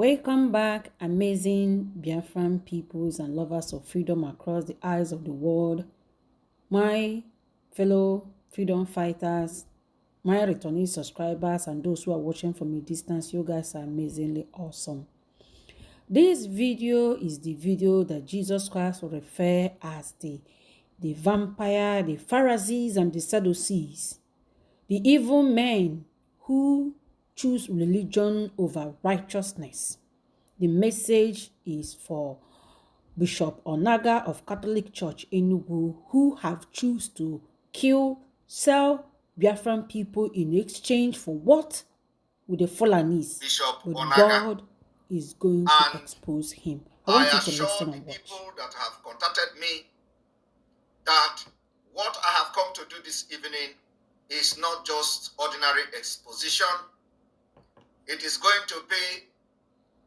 Welcome back, amazing Biafran peoples and lovers of freedom across the eyes of the world. My fellow freedom fighters, my returning subscribers, and those who are watching from a distance, you guys are amazingly awesome. This video is the video that Jesus Christ will refer as the vampire, the Pharisees, and the Sadducees, the evil men who choose religion over righteousness. The message is for Bishop Onaga of Catholic Church Enugu, who have choose to sell Biafran people in exchange for what? With the Fulanis. Bishop But Onaga, God is going to expose him. I want you to listen and watch. People that have contacted me that what I have come to do this evening is not just ordinary exposition. It is going to be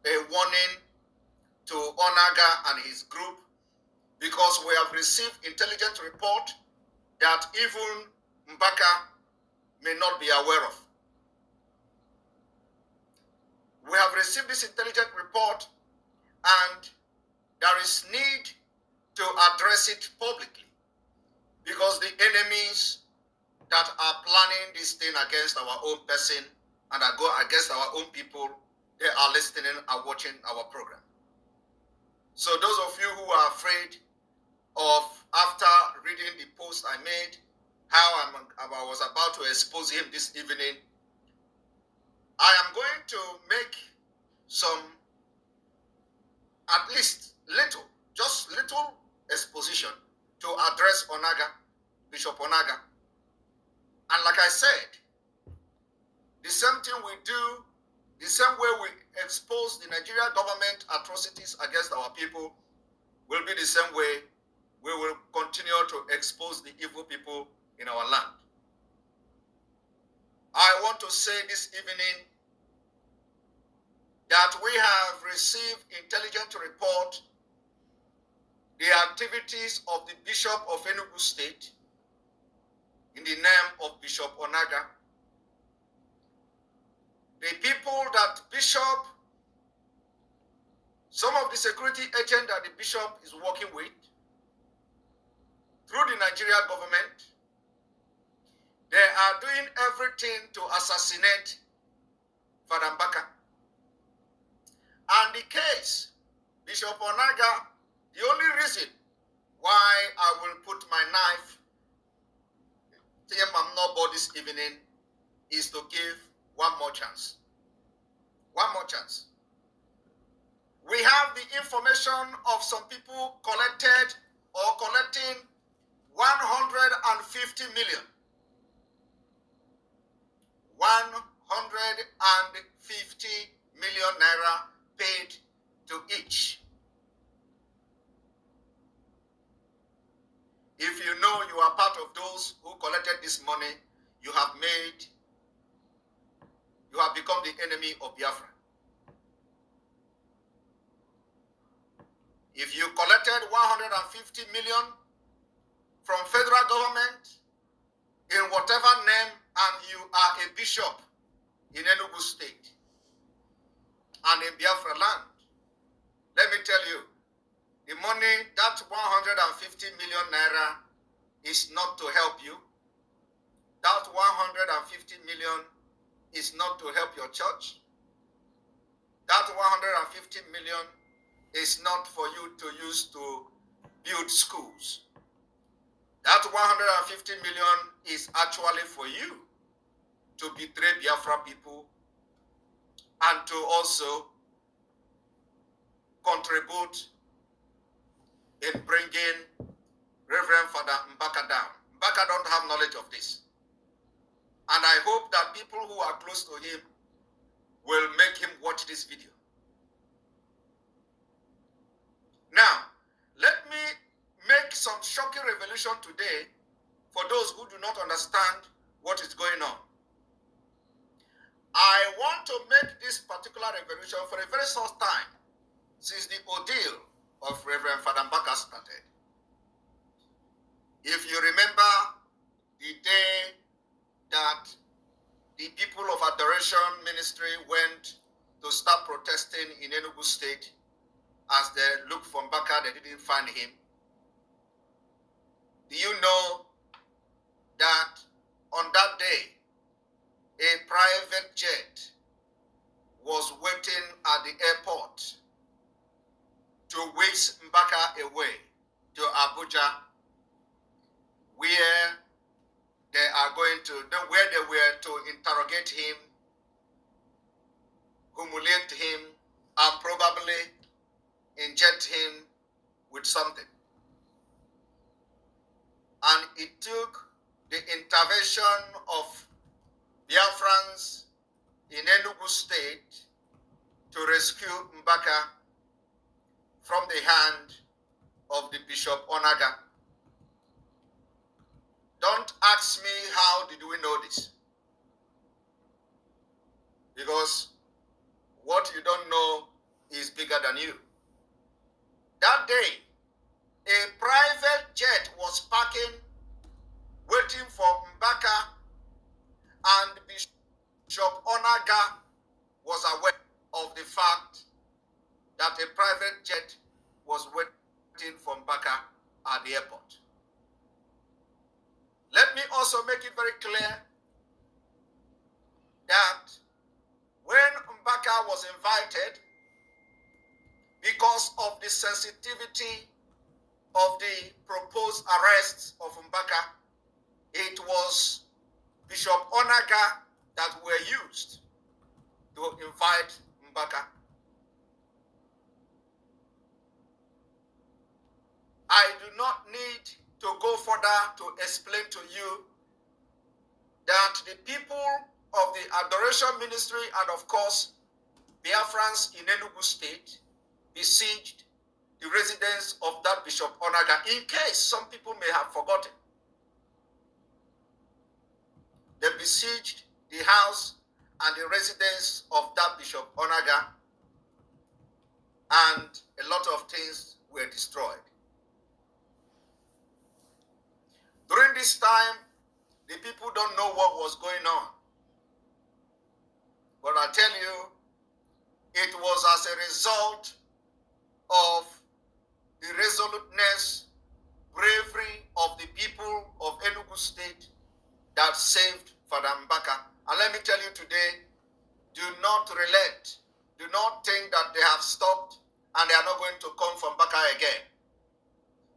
a warning to Onaga and his group, because we have received intelligence report that even Mbaka may not be aware of. We have received this intelligent report, and there is need to address it publicly, because the enemies that are planning this thing against our own person and are go against our own people, they are listening and watching our program. So those of you who are afraid of, after reading the post I made, how I was about to expose him this evening, I am going to make some, at least just little exposition to address Onaga, Bishop Onaga. And like I said, the same thing we do, the same way we expose the Nigerian government atrocities against our people, will be the same way we will continue to expose the evil people in our land. I want to say this evening that we have received intelligent report the activities of the Bishop of Enugu State in the name of Bishop Onaga. The people that Bishop, some of the security agents that the Bishop is working with, through the Nigerian government, they are doing everything to assassinate Father Mbaka. And the case, Bishop Onaga, the only reason why I will put my knife to him I'm not bored this evening is to give one more chance. One more chance. We have the information of some people collected or collecting 150 million. 150 million naira paid to each. If you know you are part of those who collected this money, you have become the enemy of Biafra. If you collected 150 million from federal government in whatever name, and you are a bishop in Enugu State and in Biafra land, let me tell you, the money, that 150 million naira, is not to help you. That 150 million is not to help your church. That 150 million is not for you to use to build schools. That 150 million is actually for you to betray Biafra people and to also contribute in bringing Reverend Father Mbaka down. Mbaka don't have knowledge of this. And I hope that people who are close to him will make him watch this video. Now, let me make some shocking revelation today for those who do not understand what is going on. I want to make this particular revelation for a very short time since the ordeal of Reverend Father Mbaka started. If you remember the day that the people of Adoration Ministry went to start protesting in Enugu State. As they looked for Mbaka, they didn't find him. Do you know that on that day, a private jet was waiting at the airport to whisk Mbaka away to Abuja, where they are going to, where they were to interrogate him, humiliate him, and probably inject him with something. And it took the intervention of Biafrans in Enugu State to rescue Mbaka from the hand of the Bishop Onaga. Don't ask me how did we know this, because what you don't know is bigger than you. That day, a private jet was parking, waiting for Mbaka, and Bishop Onaga was aware of the fact that a private jet was waiting for Mbaka at the airport. Let me also make it very clear that when Mbaka was invited, because of the sensitivity of the proposed arrests of Mbaka, it was Bishop Onaga that were used to invite Mbaka. I do not need to go further to explain to you that the people of the Adoration Ministry and of course Biafrans in Enugu State besieged the residence of that Bishop Onaga, in case some people may have forgotten. They besieged the house and the residence of that Bishop Onaga, and a lot of things were destroyed. During this time, the people don't know what was going on. But I tell you, it was as a result of the resoluteness, bravery of the people of Enugu State that saved Father Mbaka. And let me tell you today, do not relent. Do not think that they have stopped and they are not going to come from Mbaka again.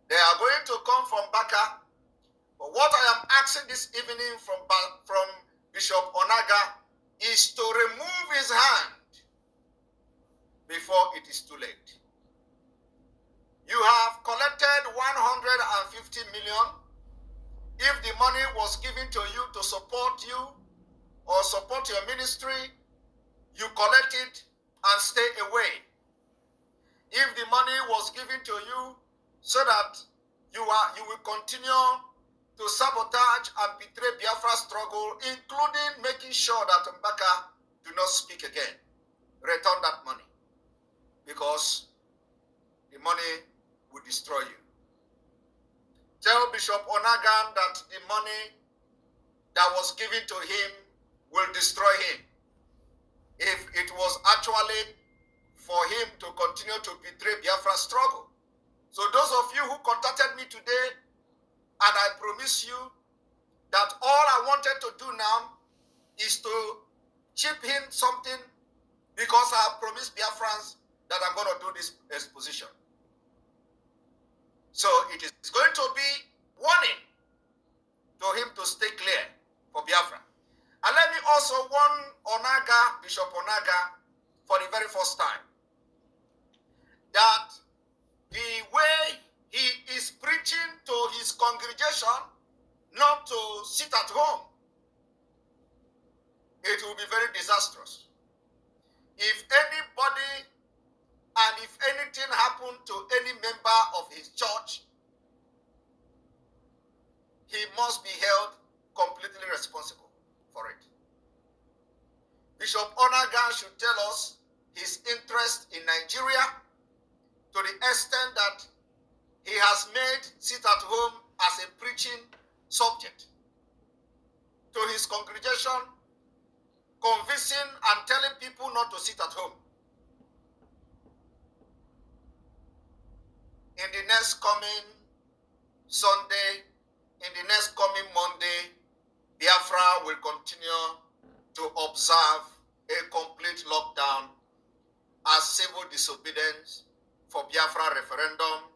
They are going to come from Mbaka. But what I am asking this evening from Bishop Onaga is to remove his hand before it is too late. You have collected 150 million. If the money was given to you to support you or support your ministry, you collect it and stay away. If the money was given to you so that you will continue to sabotage and betray Biafra struggle, including making sure that Mbaka do not speak again, return that money, because the money will destroy you. Tell Bishop Onaga that the money that was given to him will destroy him. If it was actually for him to continue to betray Biafra struggle. So those of you who contacted me today, and I promise you that all I wanted to do now is to chip in something, because I have promised Biafrans that I'm going to do this exposition. So it is going to be warning to him to stay clear for Biafra. And let me also warn Onaga, Bishop Onaga, for the very first time, that the way he is preaching to his congregation not to sit at home, it will be very disastrous. If anybody and if anything happened to any member of his church, he must be held completely responsible for it. Bishop Onaga should tell us his interest in Nigeria to the extent that he has made sit at home as a preaching subject to his congregation, convincing and telling people not not to sit at home. In the next coming Sunday, in the next coming Monday, Biafra will continue to observe a complete lockdown as civil disobedience for Biafra referendum,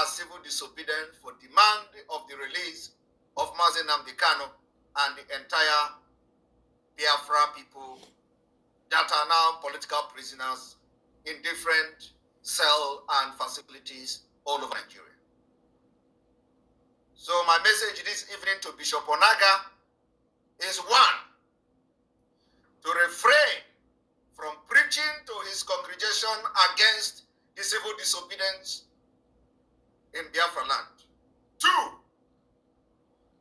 as civil disobedience for demand of the release of Nnamdi Kanu and the entire Biafra people that are now political prisoners in different cells and facilities all over Nigeria. So my message this evening to Bishop Onaga is one, to refrain from preaching to his congregation against the civil disobedience in Biafra land. Two,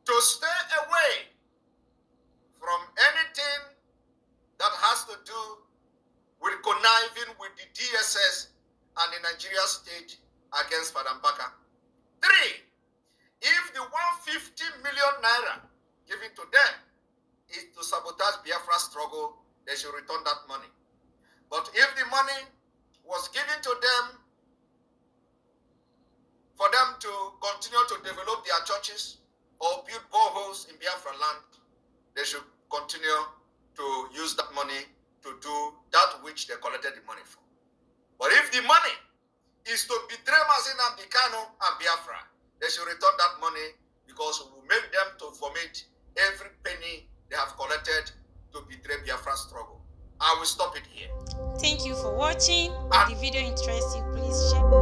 to stay away from anything that has to do with conniving with the DSS and the Nigeria state against Father Mbaka. Three, if the 150 million naira given to them is to sabotage Biafra struggle, they should return that money. But if the money was given to them for them to continue to develop their churches or build boreholes in Biafra land, they should continue to use that money to do that which they collected the money for. But if the money is to betray Nnamdi Kanu and Biafra, they should return that money, because we will make them to vomit every penny they have collected to betray Biafra struggle. I will stop it here. Thank you for watching. If the video interests you, please share.